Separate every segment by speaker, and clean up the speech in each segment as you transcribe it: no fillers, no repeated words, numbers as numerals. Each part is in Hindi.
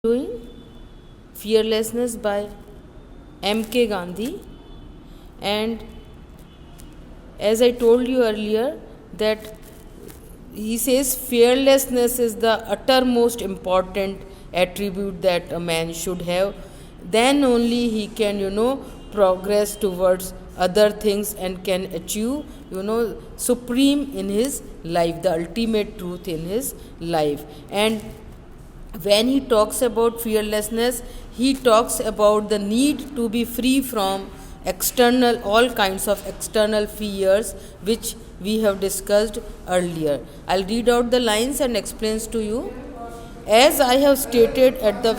Speaker 1: doing Fearlessness by M.K. Gandhi. And as I told you earlier, that he says fearlessness is the uttermost important attribute that a man should have. Then only he can, progress towards other things and can achieve, supreme in his life, the ultimate truth in his life. And when he talks about fearlessness, he talks about the need to be free from all kinds of external fears, which we have discussed earlier. I'll read out the lines and explains to you. As I have stated at the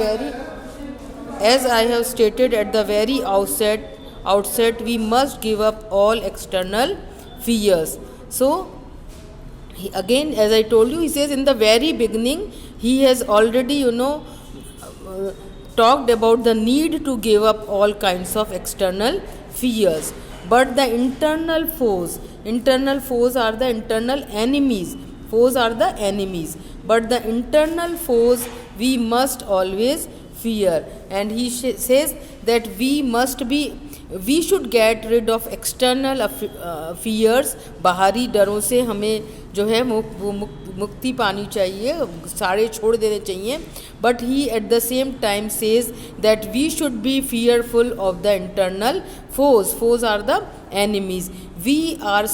Speaker 1: very outset, we must give up all external fears. So again, as I told you, he says in the very beginning, he has already, talked about the need to give up all kinds of external fears. But the internal foes are the internal enemies. But the internal foes we must always fear. And he says that we should get rid of external fears. बाहरी डरों से हमें जो है वो मुक्ति पानी चाहिए, सारे छोड़ देने चाहिए. But he at the same time says that we should be fearful of the internal foes. Foes are the enemies. We are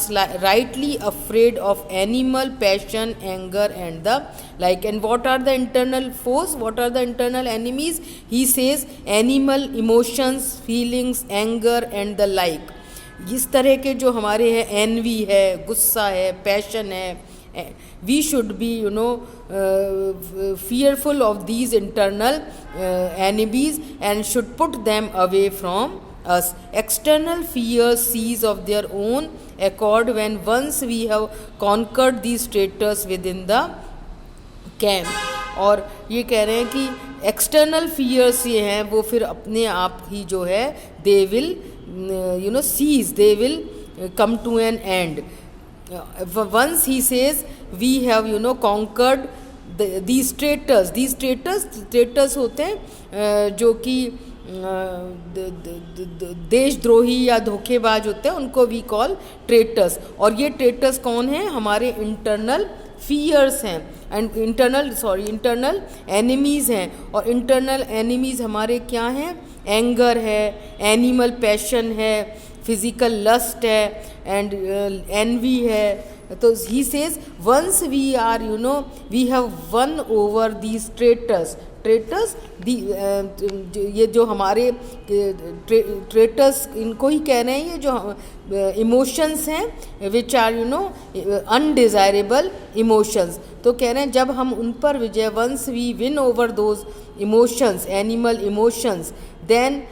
Speaker 1: rightly afraid of animal passion, anger and the like. And what are the internal foes? What are the internal enemies? He says animal emotions, feelings, anger and the like. इस तरह के जो हमारे हैं, एनवी है, गुस्सा है, पैशन है, we should be fearful of these internal enemies and should put them away from us. External fears cease of their own accord when once we have conquered these traitors within the camp. और ये कह रहे हैं कि एक्सटर्नल फियर्स ये हैं वो फिर अपने आप ही जो है they will cease, they will come to an end. Once he says we have conquered these traitors होते हैं जो कि देशद्रोही या धोखेबाज होते हैं, उनको वी कॉल ट्रेटर्स. और ये ट्रेटर्स कौन हैं? हमारे इंटरनल फियर्स हैं एंड इंटरनल एनिमीज़ हैं. और इंटरनल एनिमीज़ हमारे क्या हैं? एंगर है, एनिमल पैशन है, फिजिकल लस्ट है एंड एनवी है. तो he says once we are we have won over these traitors. ये जो हमारे ट्रेटर्स, इनको ही कह रहे हैं, ये जो इमोशंस हैं विच आर अनडिज़ायरेबल इमोशंस. तो कह रहे हैं जब हम उन पर विजय, once we win over those emotions, animal emotions, then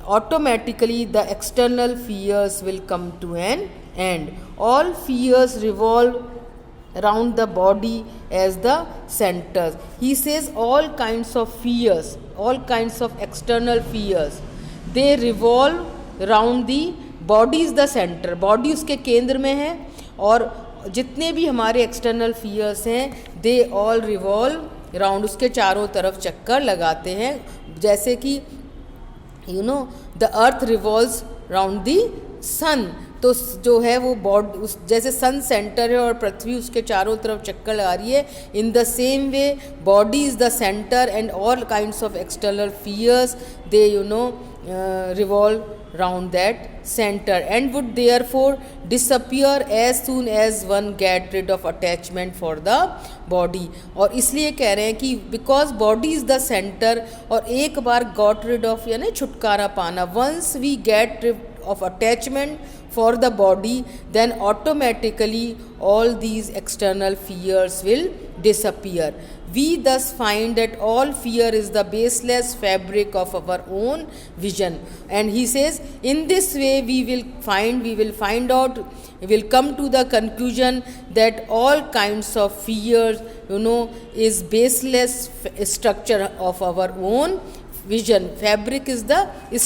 Speaker 1: automatically the external fears will come to an end. All fears revolve around the body as the centers. He says all kinds of fears, all kinds of external fears, they revolve around the body is the center. Body उसके केंद्र में है. और जितने भी हमारे external fears हैं they all revolve राउंड, उसके चारों तरफ चक्कर लगाते हैं. जैसे कि द अर्थ रिवॉल्व्स राउंड दी सन. तो जो है वो बॉडी जैसे सन सेंटर है और पृथ्वी उसके चारों तरफ चक्कर लगा रही है. In the same way body is the centre and all kinds of external fears they revolve round that center and would therefore disappear as soon as one get rid of attachment for the body. और इसलिए कह रहे हैं कि because body is the center, और एक बार got rid of यानी छुटकारा पाना, once we get rid of attachment for the body, then automatically all these external fears will disappear. We thus find that all fear is the baseless fabric of our own vision. And he says in this way we will come to the conclusion that all kinds of fears is baseless structure of our own vision. Fabric is the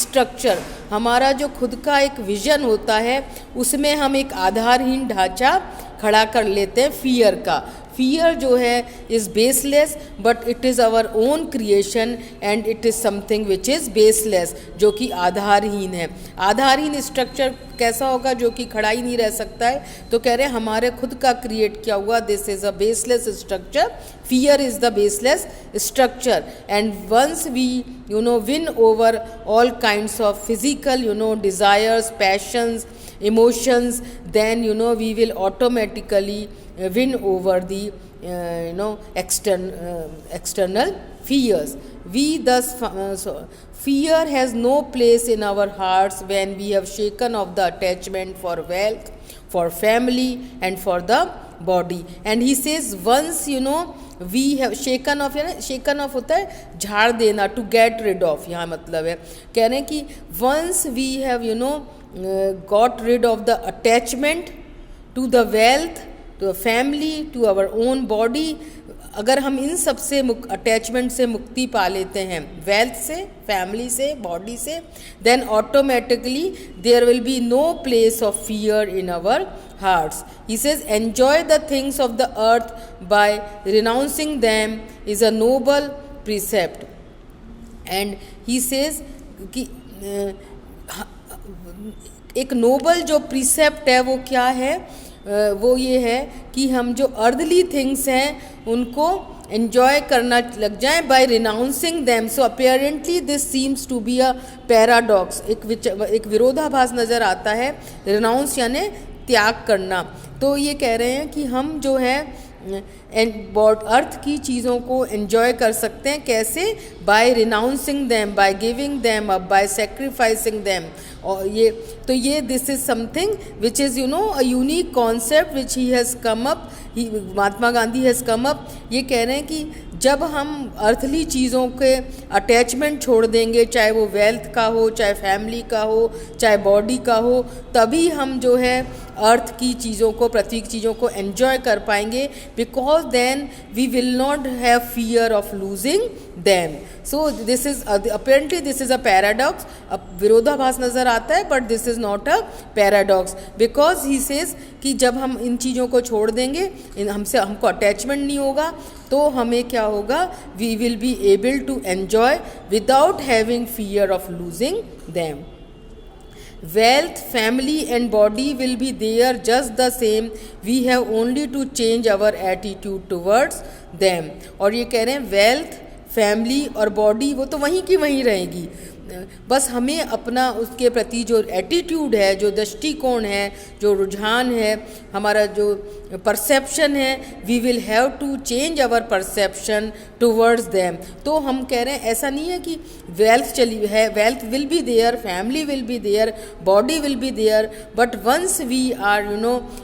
Speaker 1: structure. हमारा जो खुद का एक विजन होता है उसमें हम एक आधारहीन ढांचा खड़ा कर लेते हैं फियर का. फियर जो है is baseless, but it is our own creation and it is something which is baseless, जो कि आधारहीन है। आधारहीन स्ट्रक्चर कैसा होगा? जो कि खड़ा ही नहीं रह सकता है। तो कह रहे हैं हमारे खुद का क्रिएट किया हुआ, this is a baseless structure, fear is the baseless structure, and once we win over all kinds of physical desires, passions, emotions, then we will automatically win over the external fears. We thus fear has no place in our hearts when we have shaken off the attachment for wealth, for family, and for the body. And he says once we have shaken off, है ना, शेकन ऑफ होता है झाड़ देना, टू गेट रिड ऑफ, यहाँ मतलब है कह रहे हैं कि once we have got rid of the attachment to the wealth, to the family, to our own body, अगर हम इन सब से अटैचमेंट से मुक्ति पा लेते हैं, वेल्थ से, फैमिली से, बॉडी से, then automatically there will be no place of fear in our hearts. He says, enjoy the things of the earth by renouncing them is a noble precept. And he says कि एक नोबल जो प्रीसेप्ट है वो क्या है? वो ये है कि हम जो अर्थली थिंग्स हैं उनको एन्जॉय करना लग जाए by renouncing them. So apparently this seems to be a paradox, एक विरोधाभास नज़र आता है. रिनाउंस यानी त्याग करना. तो ये कह रहे हैं कि हम जो है अर्थ की चीज़ों को एन्जॉय कर सकते हैं. कैसे? By renouncing them, by giving them up, by sacrificing them. और ये this is something which is a unique concept which he has come up, Mahatma Gandhi has come up. ये कह रहे हैं कि जब हम अर्थली चीज़ों के अटैचमेंट छोड़ देंगे, चाहे वो वेल्थ का हो, चाहे फैमिली का हो, चाहे बॉडी का हो, तभी हम जो है अर्थ की चीज़ों को, पृथ्वी की चीज़ों को एन्जॉय कर पाएंगे. Because then we will not have fear of losing them. So this is apparently this is a paradox. अब विरोधाभास नज़र आता है, but this is not a paradox, because he says कि जब हम इन चीज़ों को छोड़ देंगे, हमको अटैचमेंट नहीं होगा, तो हमें क्या होगा? We will be able to enjoy without having fear of losing them. Wealth, family and body will be there just the same. We have only to change our attitude towards them. और ये कह रहे हैं वेल्थ, फैमिली और बॉडी वो तो वहीं की वहीं रहेगी, बस हमें अपना उसके प्रति जो एटीट्यूड है, जो दृष्टिकोण है, जो रुझान है, हमारा जो परसेप्शन है, we will have to change our perception towards them. तो हम कह रहे हैं ऐसा नहीं है कि वेल्थ चली है, wealth will be there, family will be there, body will be there, but once we are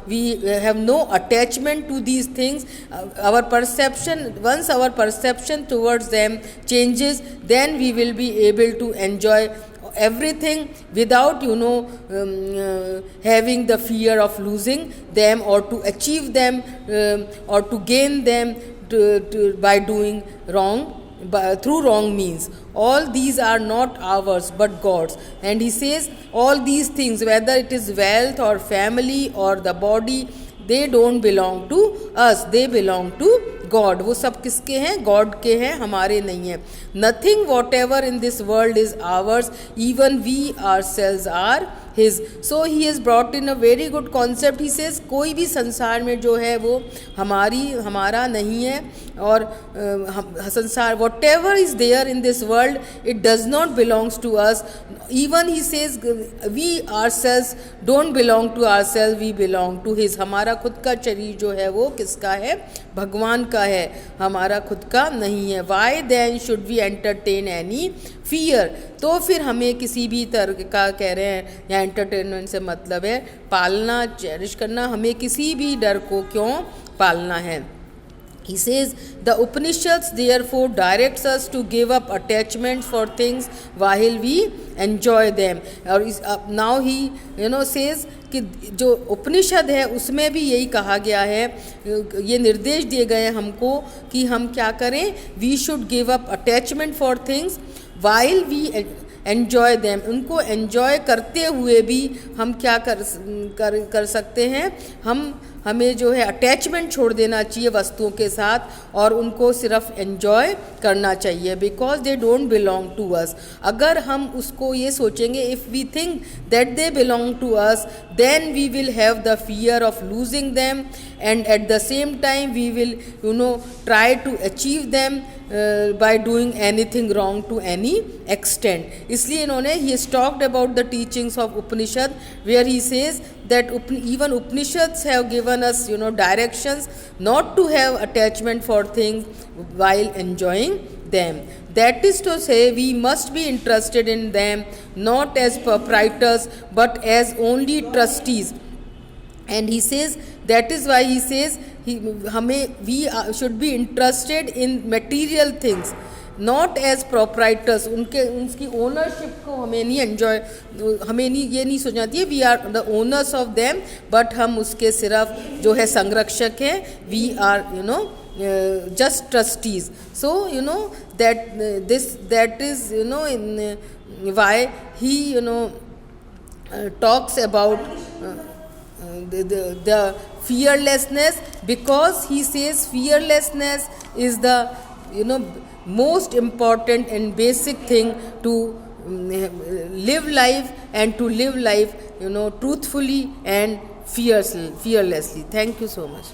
Speaker 1: we have no attachment to these things, our perception, once our perception towards them changes, then we will be able to enjoy everything without having the fear of losing them or to achieve them or to gain them by doing wrong, through wrong means. All these are not ours but God's. And he says all these things, whether it is wealth or family or the body, they don't belong to us, they belong to God. वो सब किसके हैं? गॉड के हैं, हमारे नहीं हैं. Nothing whatever in this world is ours, even we are selves are his. So he is brought in a very good concept. He says कोई भी संसार में जो है वो हमारा नहीं है, और संसार whatever is there in this world, it does not belongs to us. Even he says we are sales don't belong to ourselves, we belong to his. हमारा खुद का शरीर जो है वो किसका है? भगवान का है, हमारा खुद का नहीं है. Why then should we entertain any fear. तो फिर हमें किसी भी तरह का, कह रहे हैं या एंटरटेनमेंट से मतलब है पालना, चेरिश करना, हमें किसी भी डर को क्यों पालना है. He says the Upanishads therefore directs us to give up attachments for things while we enjoy them. और now he says कि जो उपनिषद है उसमें भी यही कहा गया है, ये निर्देश दिए गए हैं हमको कि हम क्या करें? We should give up attachment for things while we enjoy them. उनको एन्जॉय करते हुए भी हम क्या कर सकते हैं? हम हमें जो है अटैचमेंट छोड़ देना चाहिए वस्तुओं के साथ और उनको सिर्फ एन्जॉय करना चाहिए, because they don't belong to us. अगर हम उसको ये सोचेंगे, if we think that they belong to us, then we will have the fear of losing them, and at the same time we will try to achieve them by doing anything wrong to any extent. इसलिए इन्होंने he has talked about the teachings of Upanishad, where he says that even Upanishads have given us directions not to have attachment for things while enjoying them. That is to say, we must be interested in them not as proprietors but as only trustees. And he says that is why he says we should be interested in material things not as proprietors. उनकी ओनरशिप को हमें नहीं ये नहीं सोचना चाहिए we are the owners of them, but हम उसके सिर्फ जो है संरक्षक हैं, we are just trustees. So that is in why he talks about the fearlessness, because he says fearlessness is the most important and basic thing to live life, and to live life truthfully and fearlessly. Thank you so much.